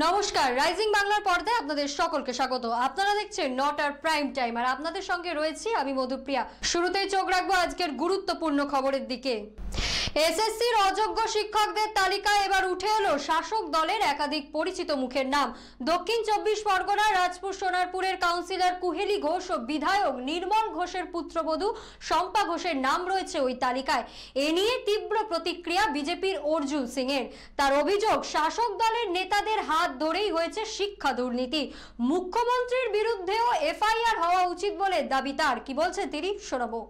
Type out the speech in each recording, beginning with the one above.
নমস্কার, রাইজিং বাংলার পর্দায় আপনাদের সকলকে স্বাগত। আপনারা দেখছেন নটার প্রাইম টাইম, আর আপনাদের সঙ্গে রয়েছি আমি মধুপ্রিয়া। শুরুতেই চোখ রাখবো আজকের গুরুত্বপূর্ণ খবরের দিকে। এসএসসির অযোগ্য শিক্ষকদের তালিকায় এবার উঠে এলো শাসক দলের একাধিক পরিচিত মুখের নাম। দক্ষিণ 24 পরগনার রাজপুর সোনারপুরের কাউন্সিলর কুহেলি ঘোষ ও বিধায়ক নির্মল ঘোষের পুত্রবধূ শম্পা ঘোষের নাম রয়েছে ওই তালিকায়। এ নিয়ে তীব্র প্রতিক্রিয়া বিজেপির অর্জুন সিং এর। তার অভিযোগ, শাসক দলের নেতাদের হাত ধরেই হয়েছে শিক্ষা দুর্নীতি। মুখ্যমন্ত্রীর বিরুদ্ধেও এফআইআর হওয়া উচিত বলে দাবি তার। কি বলছেন তিনি, শোনাবো।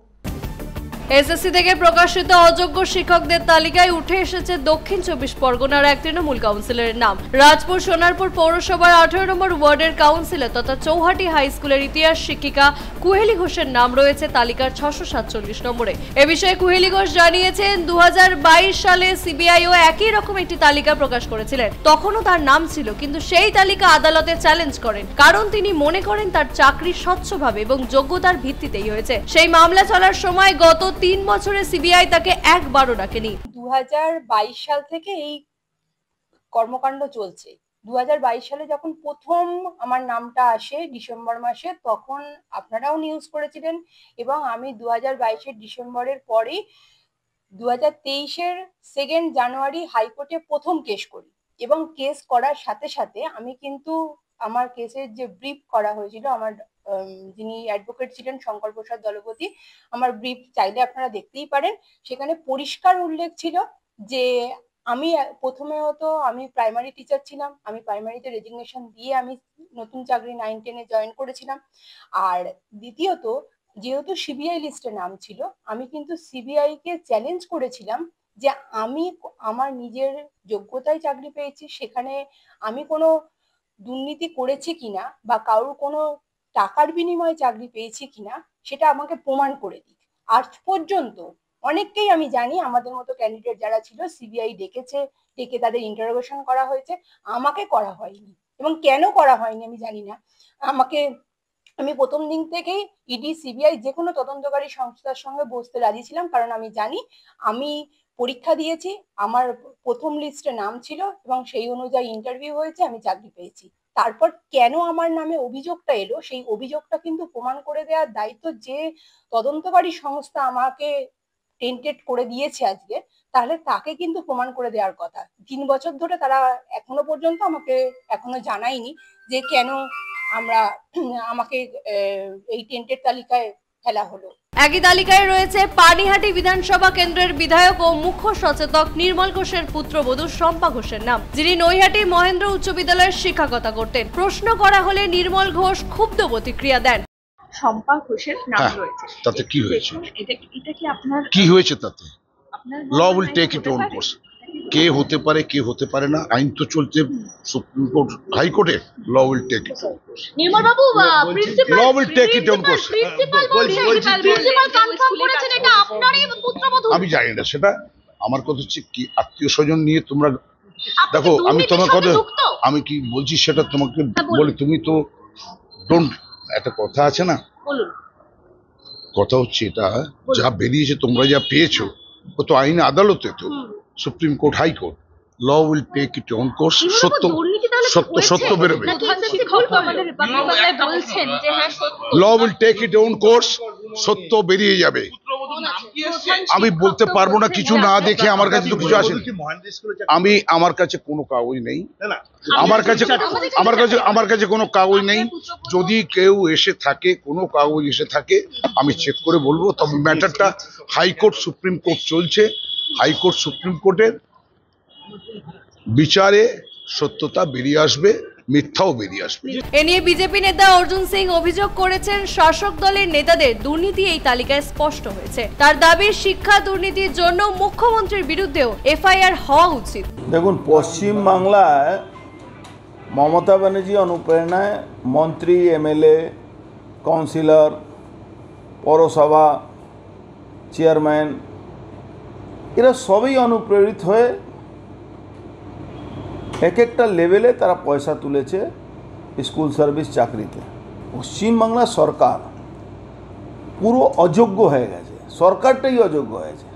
এসএসসি থেকে প্রকাশিত অযোগ্য শিক্ষকদের তালিকায় উঠে এসেছে দক্ষিণ 24 পরগনার এক তৃণমূল কাউন্সিলরের নাম। রাজপুর সোনারপুর পৌরসভার 18 নম্বর ওয়ার্ডের কাউন্সিলর তথা চৌহাটি হাই স্কুলের ইতিহাস শিক্ষিকা কুহেলি ঘোষের নাম রয়েছে তালিকার 647 নম্বরে। এ বিষয়ে কুহেলি ঘোষ জানিয়েছেন, 2022 সালে সিবিআইও একই রকম একটি তালিকা প্রকাশ করেছিলেন। তখনও তার নাম ছিল, কিন্তু সেই তালিকা আদালতে চ্যালেঞ্জ করেন, কারণ তিনি মনে করেন তার চাকরি স্বচ্ছভাবে এবং যোগ্যতার ভিত্তিতেই হয়েছে। সেই মামলা চলার সময় গত 3 বছরে সিবিআই তাকে একবারও ডাকেনি। 2022 সাল থেকে এই কর্মকাণ্ড চলছে। 2022 সালে যখন প্রথম আমার নামটা আসে ডিসেম্বর মাসে, তখন আপনারাও নিউজ করেছিলেন, এবং আমি 2022-এর ডিসেম্বরের পরেই 2023-এর 2 জানুয়ারি হাইকোর্টে প্রথম কেস করি, এবং কেস করার সাথে সাথে আমি কিন্তু আমার কেসের যে ব্রিফ করা হয়েছিল, আমার যিনি অ্যাডভোকেট ছিলেন শঙ্কর প্রসাদ দলপতি, আমার ব্রিফ চাইলে আপনারা দেখতেই পারেন। সেখানে পরিষ্কার উল্লেখ ছিল যে আমি আমি প্রাইমারি টিচার ছিলাম, আমি প্রাইমারিতে রেজিগনেশন দিয়ে আমি নতুন চাকরি 9-10-এ জয়েন করেছিলাম। আর দ্বিতীয়ত, যেহেতু সিবিআই লিস্টে নাম ছিল, আমি কিন্তু সিবিআই কে চ্যালেঞ্জ করেছিলাম যে আমি আমার নিজের যোগ্যতায় চাকরি পেয়েছি, সেখানে আমি কোনো দুর্নীতি করেছি কিনা বা কারোর কোনো টাকার বিনিময়ে চাকরি পেয়েছি কিনা সেটা আমাকে প্রমাণ করে দিক। আজ পর্যন্ত অনেককেই আমি জানি, আমাদের মতো ক্যান্ডিডেট যারা ছিল, সিবিআই ডেকে তাদের ইন্টারোগেশন করা হয়েছে, আমাকে করা হয়নি। এবং কেন করা হয়নি আমি জানি না। আমি প্রথম দিন থেকেই ইডি, সিবিআই যে কোনো তদন্তকারী সংস্থার সঙ্গে বসতে রাজি ছিলাম, কারণ আমি জানি আমি পরীক্ষা দিয়েছি, আমার প্রথম লিস্টে নাম ছিল এবং সেই অনুযায়ী ইন্টারভিউ হয়েছে, আমি চাকরি পেয়েছি। তারপর কেন আমার নামে অভিযোগটা এলো, সেই অভিযোগটা কিন্তু প্রমাণ করে দেওয়ার দায়িত্ব যে তদন্তকারী সংস্থা আমাকে টেন্টেড করে দিয়েছে আজকে, তাহলে তাকে কিন্তু প্রমাণ করে দেওয়ার কথা। 3 বছর ধরে তারা এখনো পর্যন্ত আমাকে জানায়নি যে কেন আমাকে এই টেন্টেড তালিকায় ফেলা হলো। একই তালিকায় রয়েছে পানিহাটি বিধানসভা কেন্দ্রের বিধায়ক ও মুখ্য সচেতক নির্মল ঘোষের পুত্রবধূ শম্পা ঘোষের নাম, যিনি নৈহাটি মহেন্দ্র উচ্চ বিদ্যালয়ের শিক্ষকতা করতেন। প্রশ্ন করা হলে নির্মল ঘোষ ক্ষুব্ধ প্রতিক্রিয়া দেন। শম্পা ঘোষের নাম রয়েছে, তাতে কি হয়েছে? এটা কি আপনার কি হয়েছে তাতে? Law will take it own course. কে হতে পারে কে হতে পারে না, আইন তো চলছে সুপ্রিম কোর্ট হাইকোর্টে। Law will take it own course. Nirmal Babu, principal law will take it own course. Principal confirm করেছেন এটা আপনারই পুত্রবধূ। আমি জানি না সেটা। আমার কথা হচ্ছে কি, আত্মীয় স্বজন নিয়ে তোমরা দেখো, আমি তোমার কথা আমি কি বলছি সেটা তোমাকে বলি। তুমি তো ডোন্ট, একটা কথা আছে না, কথা হচ্ছে এটা যা বেরিয়েছে, তোমরা যা পেয়েছো, ও তো আইন আদালতে, তো supreme court, high court. Law will take it own course. সত্য বেরোবে। Law will take it own course, সত্য বেরিয়ে যাবে। আমি বলতে পারবো না কিছু না দেখে, আমার কাছে তো কিছু আসে। আমার কাছে কোনো কাগজ নেই, আমার কাছে কোনো কাগজ নেই। যদি কেউ এসে থাকে, কোনো কাগজ এসে থাকে, আমি চেক করে বলবো। তবে ম্যাটারটা হাইকোর্ট সুপ্রিম কোর্ট চলছে, হাইকোর্ট সুপ্রিম কোর্টের বিচারে সত্যতা বেরিয়ে আসবে, মিথ্যাও বেরিয়ে আসবে। এ নিয়ে বিজেপি নেতা অর্জুন সিং অভিযোগ করেছেন, শাসক দলের নেতাদের দুর্নীতি এই তালিকায় স্পষ্ট হয়েছে। তার দাবি, শিক্ষা দুর্নীতির জন্য মুখ্যমন্ত্রীর বিরুদ্ধেও এফআইআর হওয়া উচিত। দেখুন, পশ্চিম বাংলায় মমতা ব্যানার্জি অনুপ্রেরণায় মন্ত্রী, এমএলএ, কাউন্সিলর, পৌরসভা চেয়ারম্যান, এরা সবই অনুপ্রেরিত হয়ে এক একটা লেভেলে তারা পয়সা তুলেছে স্কুল সার্ভিস চাকরিতে। পশ্চিমবাংলার সরকার পুরো অযোগ্য হয়ে গেছে, সরকারটাই অযোগ্য হয়েছে,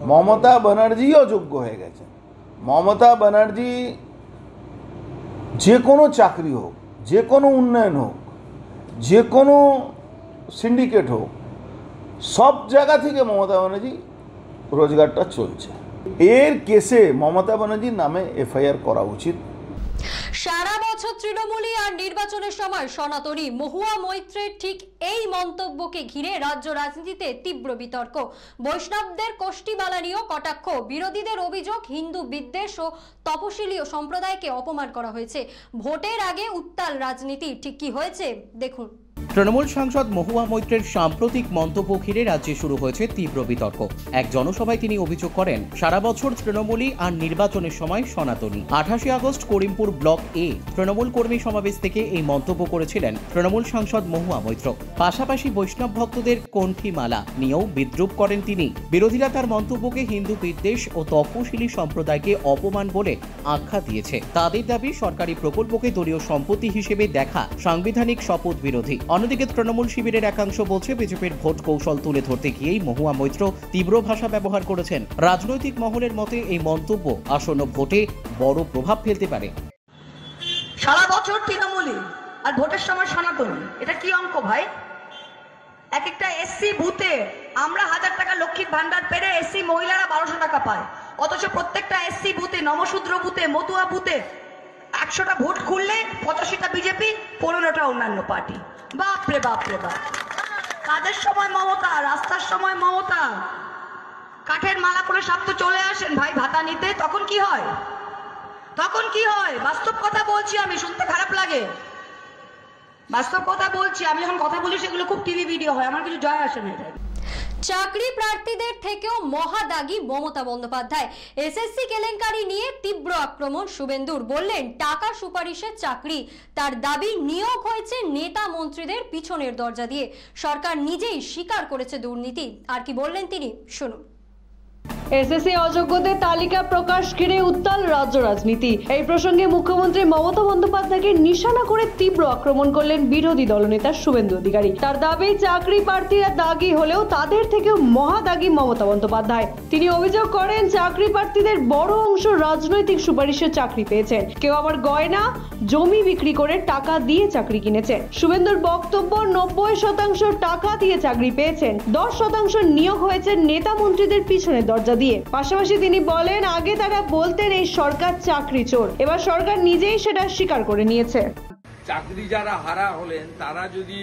মমতা ব্যানার্জি অযোগ্য হয়ে গেছে। মমতা ব্যানার্জি যে কোনো চাকরি হোক, যে কোনো উন্নয়ন হোক, যে কোনো সিন্ডিকেট হোক, সব জায়গা থেকে মমতা ব্যানার্জি রোজগারটা চলছে। এর কেসে মমতা ব্যানার্জির নামে এফআইআর করা উচিত। সারা বছর তৃণমূলী আর নির্বাচনের সময় সনাতনী মহুয়া মৈত্রের ঠিক এই মন্তব্যকে ঘিরে রাজ্য রাজনীতিতে তীব্র বিতর্ক। বৈষ্ণবদের কোষ্ঠীমালা নিয়েও কটাক্ষ, বিরোধীদের অভিযোগ হিন্দু বিদ্বেষ ও তপশিলি সম্প্রদায়কে অপমান করা হয়েছে। ভোটের আগে উত্তাল রাজনীতি, ঠিক কি হয়েছে দেখুন। তৃণমূল সাংসদ মহুয়া মৈত্রের সাম্প্রতিক মন্তব্য ঘিরে রাজ্যে শুরু হয়েছে তীব্র বিতর্ক। এক জনসভায় তিনি অভিযোগ করেন, সারা বছর তৃণমূলী আর নির্বাচনের সময় সনাতনী। 28 আগস্ট করিমপুর ব্লক এ তৃণমূল কর্মী সমাবেশ থেকে এই মন্তব্য করেছিলেন তৃণমূল সাংসদ মহুয়া মৈত্র। পাশাপাশি বৈষ্ণব ভক্তদের কণ্ঠীমালা নিয়েও বিদ্রূপ করেন তিনি। বিরোধীরা তার মন্তব্যকে হিন্দু বিদ্বেষ ও তপশিলি সম্প্রদায়কে অপমান বলে আখ্যা দিয়েছে। তাদের দাবি, সরকারি প্রকল্পকে দলীয় সম্পত্তি হিসেবে দেখা সাংবিধানিক শপথ বিরোধী। অন্যদিকে তৃণমূল শিবিরের একাংশ বলছে, বিজেপির ভোট কৌশল তুলে ধরতে গিয়েই মহুয়া মৈত্র তীব্র ভাষা ব্যবহার করেছেন। রাজনৈতিক মহলের মতে এই মন্তব্য আসন্ন ভোটে বড় প্রভাব ফেলতে পারে। সারা বছর তৃণমূলী আর ভোটের সময় সনাতনী, এটা কি অঙ্ক ভাই? এক একটা এসসি বুথে আমরা 1000 টাকা লক্ষ্মীর ভান্ডার পেরে এসসি মহিলারা 1200 টাকা পায়, অথচ প্রত্যেকটা এসসি বুথে, নমশূদ্র বুথে, মতুয়া বুথে 100টা ভোট খুললে 85টা বিজেপি, 15টা অন্যান্য পার্টি। বাপরে বাপরে বাপ! কাজের সময় মমতা, রাস্তার সময় মমতা, কাঠের মালা করে সব তো চলে আসেন ভাই ভাতা নিতে, তখন কি হয়? তখন কি হয়? বাস্তব কথা বলছি আমি, শুনতে খারাপ লাগে, বাস্তব কথা বলছি আমি। যখন কথা বলি সেগুলো খুব টিভি ভিডিও হয়, আমার কিছু যায় আসে না। এটা চাকরি প্রার্থীদের থেকেও মহাদাগী মমতা বন্দ্যোপাধ্যায়। এসএসসি কেলেঙ্কারি নিয়ে তীব্র আক্রমণ শুভেন্দুর, বললেন টাকা সুপারিশের চাকরি। তার দাবি, নিয়োগ হয়েছে নেতা মন্ত্রীদের পিছনের দরজা দিয়ে। সরকার নিজেই স্বীকার করেছে দুর্নীতি। আর কি বললেন তিনি, শুনুন। এসএসসি অযোগ্যদের তালিকা প্রকাশ ঘিরে উত্তাল রাজ্য রাজনীতি। এই প্রসঙ্গে মুখ্যমন্ত্রী মমতা বন্দ্যোপাধ্যায়কে নিশানা করে তীব্র আক্রমণ করলেন বিরোধী দলনেতা শুভেন্দু অধিকারী। তার দাবি, চাকরি প্রার্থীরা দাগী হলেও তাদের থেকেও মহাদাগী মমতা বন্দ্যোপাধ্যায়। তিনি অভিযোগ করেন, চাকরি প্রার্থীদের বড় অংশ রাজনৈতিক সুপারিশে চাকরি পেয়েছেন, কেউ আবার গয়না জমি বিক্রি করে টাকা দিয়ে চাকরি কিনেছেন। শুভেন্দুর বক্তব্য, 90% টাকা দিয়ে চাকরি পেয়েছেন, 10% নিয়োগ হয়েছে নেতা মন্ত্রীদের পিছনের দরজা দিয়ে। পাশাপাশি তিনি বলেন, আগে তারা বলতেন এই সরকার চাকরি চোর, এবার সরকার নিজেই সেটা স্বীকার করে নিয়েছে। চাকরি যারা হারা হলেন তারা যদি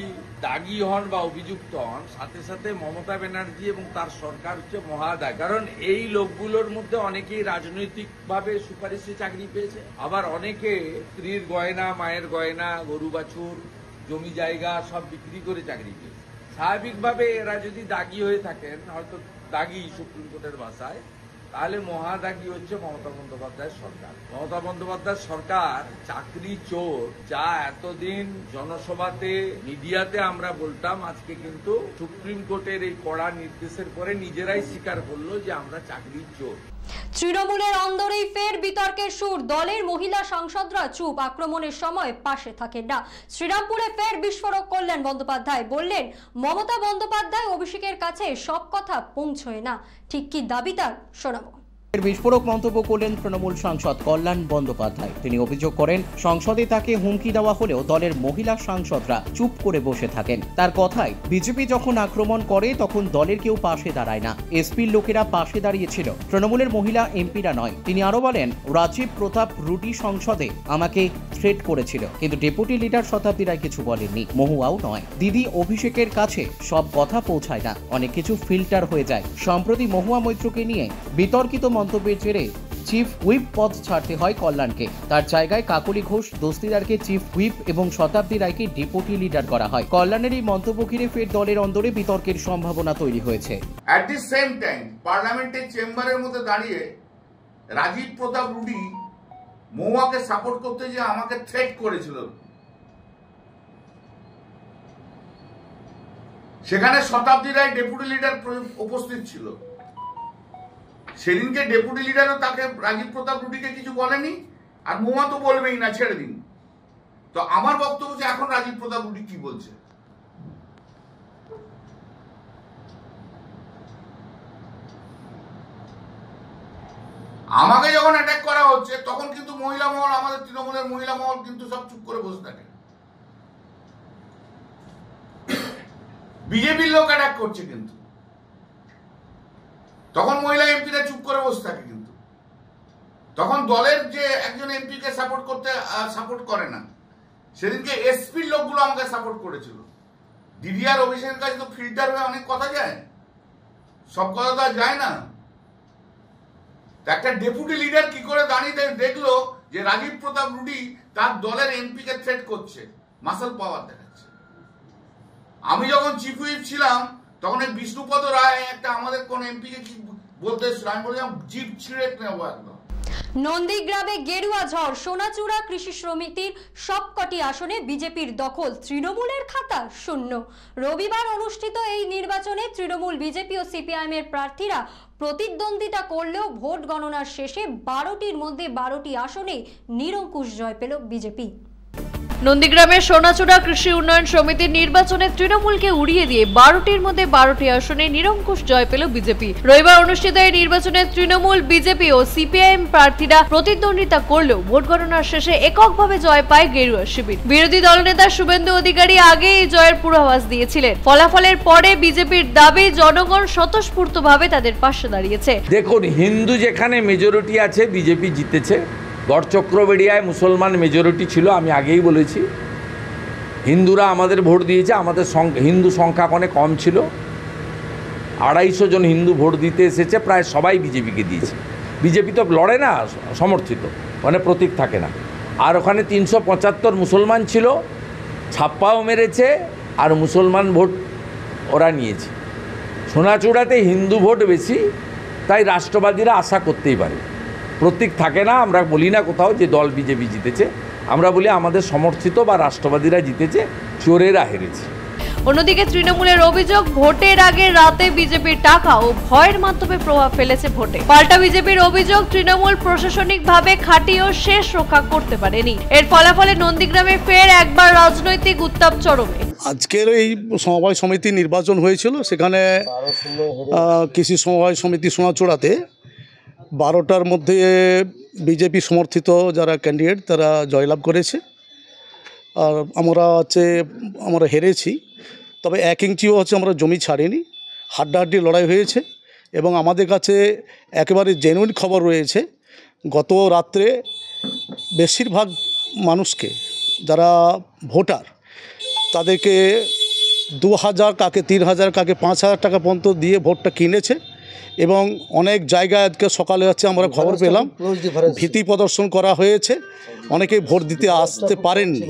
দাগী হন বা অভিযুক্ত হন, সাথে সাথে মমতা ব্যানার্জি এবং তার সরকার হচ্ছে মহাদায়ী। কারণ এই লোকগুলোর মধ্যে অনেকেই রাজনৈতিক ভাবে সুপারিশে চাকরি পেয়েছে, আবার অনেকে স্ত্রীর গয়না, মায়ের গয়না, গরু বাছুর, জমি জায়গা সব বিক্রি করে চাকরি পেয়েছে। স্বাভাবিকভাবে এরা যদি দাগী হয়ে থাকেন, হয়তো দাগী সুপ্রিম কোর্টের ভাষায়, তাহলে মহাদাগী হচ্ছে মমতা বন্দ্যোপাধ্যায়ের সরকার। মমতা বন্দ্যোপাধ্যায়ের সরকার চাকরি চোর, যা এতদিন জনসভাতে, মিডিয়াতে আমরা বলতাম, আজকে কিন্তু সুপ্রিম কোর্টের এই কড়া নির্দেশের পরে নিজেরাই স্বীকার করলো যে আমরা চাকরি চোর। তৃণমূলের অন্দরেই ফের বিতর্কের সুর। দলের মহিলা সাংসদরা চুপ, আক্রমণের সময় পাশে থাকেন না। শ্রীরামপুরে ফের বিস্ফোরক করলেন বন্দ্যোপাধ্যায়, বললেন মমতা বন্দ্যোপাধ্যায় অভিষেকের কাছে সব কথা পৌঁছয় না। ঠিক কি দাবি তার, শোনাবো। বিস্ফোরক মন্তব্য করলেন তৃণমূল সাংসদ কল্যাণ বন্দ্যোপাধ্যায়। তিনি অভিযোগ করেন, সংসদে তাকে হুমকি দেওয়া হলেও দলের মহিলা সাংসদরা চুপ করে বসে থাকেন। তার কথায়, বিজেপি যখন আক্রমণ করে তখন দলের কেউ পাশে দাঁড়ায় না, এসপির লোকেরা পাশে দাঁড়িয়েছিল, তৃণমূলের মহিলা এমপিরা নয়। তিনি আরো বলেন, রাজীব প্রতাপ রুডি সংসদে আমাকে থ্রেট করেছিল, কিন্তু ডেপুটি লিডার শতাব্দী রায় কিছু বলেননি, মহুয়াও নয়। দিদি অভিষেকের কাছে সব কথা পৌঁছায় না, অনেক কিছু ফিল্টার হয়ে যায়। সম্প্রতি মহুয়া মৈত্রকে নিয়ে বিতর্কিত মন্তব্যের জেরে চিফ হুইপ পদ ছাড়তে হয় কল্যাণকে। তার জায়গায় কাকলি ঘোষ দস্তিদারকে চিফ হুইপ এবং শতাব্দী রায়কে ডেপুটি লিডার করা হয়। কল্যাণের এই মন্তব্য ঘিরে ফের দলের অন্দরে বিতর্কের সম্ভাবনা তৈরি হয়েছে। অ্যাট দি সেম টাইম পার্লামেন্টের চেম্বারের মধ্যে দাঁড়িয়ে রাজীব প্রতাপ রুডি মহুয়াকে সাপোর্ট করতে যে আমাকে থ্রেট করেছিল, সেখানে শতাব্দী রায় ডেপুটি লিডার উপস্থিত ছিল। সেদিনকে ডেপুটি লিডারও তাকে, রাজীব প্রতাপ রুডিকে কিছু বলেনি, আর মহুয়া তো বলবেই না, ছেড়ে দিন। তো আমার বক্তব্য যে এখন রাজীব প্রতাপ রুডি কি বলছে, আমাকে যখন অ্যাটাক করা হচ্ছে তখন কিন্তু মহিলা মহল, আমাদের তৃণমূলের মহিলা মহল কিন্তু সব চুপ করে বসে থাকে। বিজেপির লোক অ্যাটাক করছে কিন্তু তখন মহিলা এমপিরা চুপ করে বসে থাকে, কিন্তু তখন দলের যে একজন এমপিকে সাপোর্ট করে না। সেদিনকে এসপির লোকগুলো আমাকে সাপোর্ট করেছিল। দিদি আর অভিষেকের কাছে তো ফিল্টার হয়ে অনেক কথা যায়, সব কথা তো আর যায় না। একটা ডেপুটি লিডার কি করে দাঁড়িয়ে দেখলো যে রাজীব প্রতাপ রুডি তার দলের এমপিকে থ্রেট করছে, মাসল পাওয়ার দেখাচ্ছে। আমি যখন চিফ হুইপ ছিলাম তখন এই বিষ্ণুপদ রায় একটা আমাদের কোন এমপিকে কি বলতে এসেছিল, আমি বললাম জিপ ছিঁড়ে নেবো একদম। নন্দীগ্রামে গেরুয়া ঝড়, সোনাচূড়া কৃষি সমিতির সবকটি আসনে বিজেপির দখল, তৃণমূলের খাতা শূন্য। রবিবার অনুষ্ঠিত এই নির্বাচনে তৃণমূল, বিজেপি ও সিপিআইএম এর প্রার্থীরা প্রতিদ্বন্দ্বিতা করলেও ভোট গণনার শেষে 12টির মধ্যে 12টি আসনে নিরঙ্কুশ জয় পেল বিজেপি। নন্দীগ্রামের সোনাচূড়া কৃষি উন্নয়ন সমিতির নির্বাচনে তৃণমূলকে উড়িয়ে দিয়ে 12টির মধ্যে 12টি আসনে নিরঙ্কুশ জয় পেল বিজেপি। রবিবার অনুষ্ঠিত এই নির্বাচনে তৃণমূল, বিজেপি ও সিপিআইএম প্রার্থীরা প্রতিদ্বন্দ্বিতা করলেও ভোট গণনার শেষে এককভাবে জয় পায় গেরুয়া শিবির। বিরোধী দলনেতা শুভেন্দু অধিকারী আগে এই জয়ের পূর্বাভাস দিয়েছিলেন। ফলাফলের পরে বিজেপির দাবি জনগণ স্বতঃস্ফূর্তভাবে তাদের পাশে দাঁড়িয়েছে। দেখুন, হিন্দু যেখানে মেজরিটি আছে বিজেপি জিতেছে। গড়চক্রবেড়িয়ায় মুসলমান মেজরিটি ছিল, আমি আগেই বলেছি। হিন্দুরা আমাদের ভোট দিয়েছে, আমাদের হিন্দু সংখ্যা অনেক কম ছিল। 250 জন হিন্দু ভোট দিতে এসেছে, প্রায় সবাই বিজেপিকে দিয়েছে। বিজেপি তো লড়ে না, সমর্থিত, মানে প্রতীক থাকে না। আর ওখানে 375 মুসলমান ছিল, ছাপ্পাও মেরেছে, আর মুসলমান ভোট ওরা নিয়েছে। সোনাচূড়াতে হিন্দু ভোট বেশি, তাই রাষ্ট্রবাদীরা আশা করতেই পারে। প্রতীক থাকে না, আমরা বলি না কোথাও যে দল বিজেপি জিতেছে, আমরা বলি আমাদের সমর্থিত বা রাষ্ট্রবাদীরা জিতেছে, চোরেরা হেরেছে। অন্যদিকে তৃণমূলের অভিযোগ, ভোটের আগে রাতে বিজেপির টাকা ও ভয়ের মাধ্যমে প্রভাব ফেলেছে ভোটে। পাল্টা বিজেপির অভিযোগ, তৃণমূল প্রশাসনিকভাবে খাটিয়েও শেষ রক্ষা করতে পারেনি। এর ফলাফলে নন্দীগ্রামে ফের একবার রাজনৈতিক উত্তাপ চরমে। আজকের এই সমবায় সমিতি নির্বাচন হয়েছিল, সেখানে কৃষি সমবায় সমিতি সোনাচূড়াতে 12টার মধ্যে বিজেপি সমর্থিত যারা ক্যান্ডিডেট তারা জয়লাভ করেছে। আর আমরা হেরেছি, তবে 1 ইঞ্চিও আমরা জমি ছাড়িনি। হাড্ডাহাড্ডি লড়াই হয়েছে এবং আমাদের কাছে একেবারে জেনুইন খবর রয়েছে। গত রাত্রে বেশিরভাগ মানুষকে, যারা ভোটার, তাদেরকে 2000, কাকে 3000, কাকে 5000 টাকা পর্যন্ত দিয়ে ভোটটা কিনেছে। এবং অনেক জায়গায় আজকে সকালে আমরা খবর পেলাম ভীতি প্রদর্শন করা হয়েছে, অনেকেই ভোট দিতে আসতে পারেননি।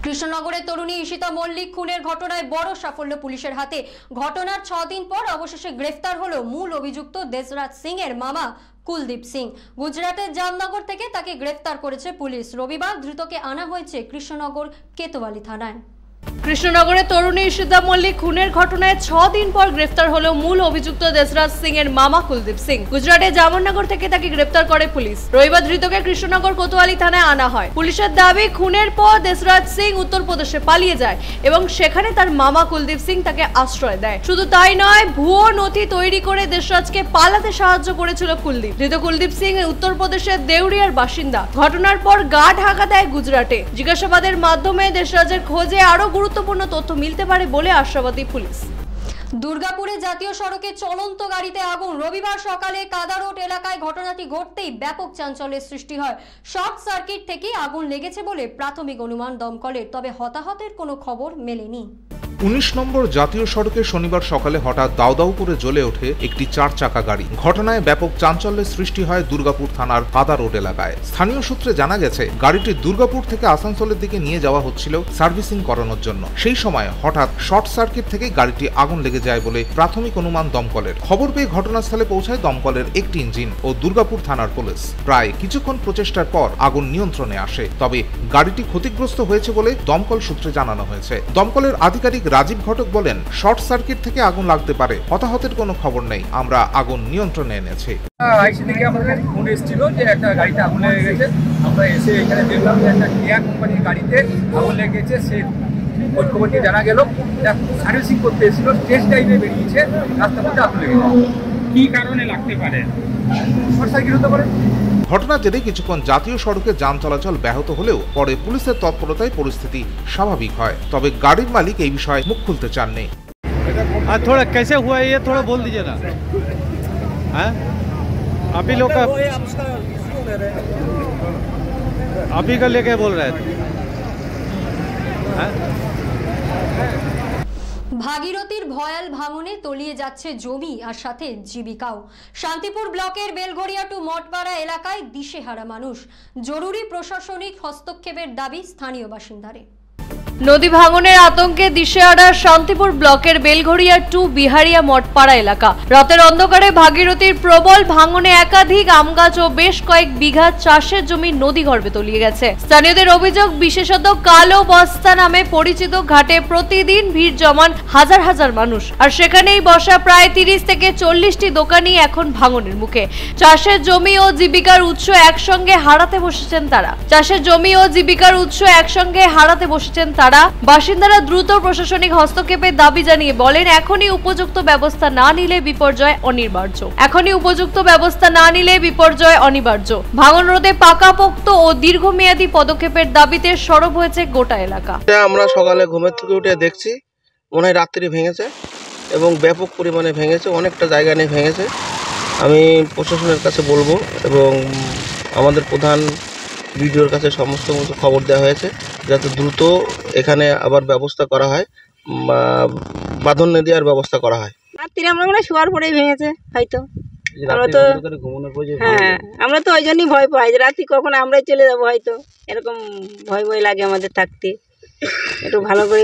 কৃষ্ণনগরের তরুণী ঈশিতা মল্লিক খুনের ঘটনায় বড় সাফল্য পুলিশের হাতে। ঘটনার 6 দিন পর অবশেষে গ্রেফতার হলো মূল অভিযুক্ত দেশরাজ সিং এর মামা কুলদীপ সিং। গুজরাটের জামনগর থেকে তাকে গ্রেফতার করেছে পুলিশ। রবিবার ধৃতকে আনা হয়েছে কৃষ্ণনগর কেতোয়ালি থানায়। কৃষ্ণনগরে তরুণী ঈশিতা মল্লিক খুনের ঘটনায় 6 দিন পর গ্রেফতার হলো মূল অভিযুক্ত দেশরাজ সিং এর মামা কুলদীপ সিং। গুজরাটের জামনগর থেকে তাকে গ্রেফতার করে পুলিশ। রবিবার ধৃতকে কৃষ্ণনগর কোতোয়ালি থানায় আনা হয়। পুলিশের দাবি, খুনের পর দেশরাজ সিং উত্তরপ্রদেশে পালিয়ে যায় এবং সেখানে তার মামা কুলদীপ সিং তাকে আশ্রয় দেয়। শুধু তাই নয়, ভুয়ো নথি তৈরি করে দেশরাজকে পালাতে সাহায্য করেছিল কুলদীপ। ধৃত কুলদীপ সিং উত্তরপ্রদেশের দেউরিয়ার বাসিন্দা। ঘটনার পর গা ঢাকা দেয় গুজরাটে। জিজ্ঞাসাবাদের মাধ্যমে দেশরাজের খোঁজে আরো গুরুত্বপূর্ণ তথ্য মিলতে পারে বলে আশাবাদী পুলিশ। দুর্গাপুরে জাতীয় সড়কে চলন্ত গাড়িতে আগুন। রবিবার সকালে কাদা রোড এলাকায় ঘটনাটি ঘটতেই ব্যাপক চাঞ্চল্যের সৃষ্টি হয়। শর্ট সার্কিট থেকে আগুন লেগেছে বলে প্রাথমিক অনুমান দমকলের, তবে হতাহতের কোনো খবর মেলেনি। 19 নম্বর জাতীয় সড়কে শনিবার সকালে হঠাৎ দাউ দাউ করে জ্বলে ওঠে একটি 4 চাকা গাড়ি। ঘটনায় ব্যাপক চাঞ্চল্যের সৃষ্টি হয় দুর্গাপুর থানার কাদা রোড এলাকায়। স্থানীয় সূত্রে জানা গেছে, গাড়িটি দুর্গাপুর থেকে আসানসোলের দিকে নিয়ে যাওয়া হচ্ছিল সার্ভিসিং করানোর জন্য। সেই সময় হঠাৎ শর্ট সার্কিট থেকে গাড়িটি আগুন লেগে যায় বলে প্রাথমিক অনুমান দমকলের। খবর পেয়ে ঘটনাস্থলে পৌঁছায় দমকলের একটি ইঞ্জিন ও দুর্গাপুর থানার পুলিশ। প্রায় কিছুক্ষণ প্রচেষ্টার পর আগুন নিয়ন্ত্রণে আসে, তবে গাড়িটি ক্ষতিগ্রস্ত হয়েছে বলে দমকল সূত্রে জানানো হয়েছে। দমকলের আধিকারিক রাজীব ঘটক বলেন, শর্ট সার্কিট থেকে আগুন লাগতে পারে, হতাহতের কোনো খবর নেই, আমরা আগুন নিয়ন্ত্রণে এনেছি। আইসি থেকে আমাদের ফোন এসেছিল যে একটা গাড়িতে আগুন লেগে গেছে। আমরা এসে এখানে দেখলাম যে একটা কিয়া কোম্পানির গাড়িতে আগুন লেগে গেছে। সে খোঁজ খবর নিয়ে জানা গেল সার্ভিসিং করতে এসেছিল, স্টেজ টাইমে বেরিয়েছে, রাস্তার মধ্যে আগুন লেগে গেছে। কি কারণে লাগতে পারে? শর্ট সার্কিট হতে পারে। ঘটনার জেরে কিছুক্ষণ জাতীয় সড়কে যান চলাচল ব্যাহত হলেও পরে পুলিশের তৎপরতায় পরিস্থিতি স্বাভাবিক হয়। তবে গাড়ির মালিক এই বিষয়ে মুখ খুলতে চাননি। আর थोड़ा कैसे हुआ ये थोड़ा बोल दीजिए ना। हैं? आप ही लोग का आप ही का लेके बोल रहे थे। हैं? ভাগীরথীর ভয়াল ভাঙনে তলিয়ে যাচ্ছে জমি আর সাথে জীবিকাও। শান্তিপুর ব্লকের বেলঘরিয়া টু মঠপাড়া এলাকায় দিশেহারা মানুষ। জরুরি প্রশাসনিক হস্তক্ষেপের দাবি স্থানীয় বাসিন্দাদের। নদী ভাঙনের আতঙ্কে দিশেহারা শান্তিপুর ব্লকের বেলঘরিয়া টু বিহারিয়া মঠপাড়া এলাকা। রাতের অন্ধকারে ভাগীরথীর প্রবল ভাঙনে একাধিক আম গাছ ও বেশ কয়েক বিঘা চাষের জমি নদী গর্ভে তলিয়ে গেছে। স্থানীয়দের অভিযোগ, বিশেষত কালো বস্তা নামে পরিচিত ঘাটে প্রতিদিন ভিড় জমান হাজার হাজার মানুষ, আর সেখানেই বসা প্রায় 30 থেকে 40টি দোকানি এখন ভাঙনের মুখে। চাষের জমি ও জীবিকার উৎস একসঙ্গে হারাতে বসেছেন তারা। বাসিন্দারা দ্রুত প্রশাসনিক হস্তক্ষেপের দাবি জানিয়ে বলেন, এখনই উপযুক্ত ব্যবস্থা না নিলে বিপর্যয় অনিবার্য। ভাঙন রোধে পাকাপোক্ত ও দীর্ঘমেয়াদী পদক্ষেপের দাবিতে সরব হয়েছে গোটা এলাকা। আমরা সকালে ঘুমের থেকে উঠে দেখছি মনে হয় রাত্রি ভেঙেছে এবং ব্যাপক পরিমাণে ভেঙেছে, অনেকটা জায়গা নিয়ে ভেঙেছে। আমি প্রশাসনের কাছে বলবো এবং আমাদের প্রধান ভিডিওর কাছে সমস্ত খবর দেওয়া হয়েছে যাতে দ্রুত এখানে আবার ব্যবস্থা করা হয়, বাঁধন দেওয়ার ব্যবস্থা করা হয়। রাত্রিরে আমরা মনে শোয়ার পরেই ভেঙেছে হয়তো। আমরা তো ওই জন্যই ভয় পাই যে রাত্রি কখন আমরাই চলে যাবো, হয়তো এরকম ভয় লাগে আমাদের থাকতে। একটু ভালো করে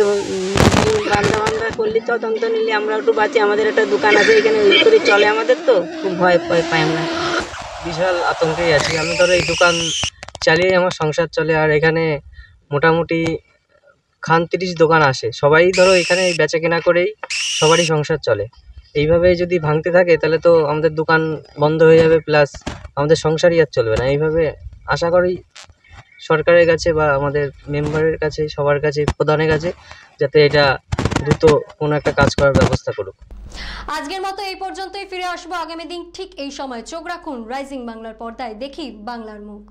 বান্ধা করলে তদন্ত নিলে আমরা একটু বাঁচি। আমাদের একটা দোকান আছে এখানে, ওই করে চলে আমাদের, তো খুব ভয় পাই আমরা। বিশাল আতঙ্কেই আছি। আমি ধরো এই দোকান চালিয়ে আমার সংসার চলে, আর এখানে মোটামুটি 30 দোকান আসে, সবাই ধরো এখানে বেচা কেনা করেই সবারই সংসার চলে। এইভাবে যদি ভাঙতে থাকে তাহলে তো আমাদের দোকান বন্ধ হয়ে যাবে, প্লাস আমাদের সংসারই আর চলবে না। এইভাবে আশা করি সরকারের কাছে বা আমাদের মেম্বারের কাছে, সবার কাছে, প্রধানের কাছে যাতে এটা দ্রুত কোনো একটা কাজ করার ব্যবস্থা করুক। আজকের মতো এই পর্যন্তই। ফিরে আসবো আগামী দিন ঠিক এই সময়। চোখ রাখুন রাইজিং বাংলার পর্দায়। দেখি বাংলার মুখ।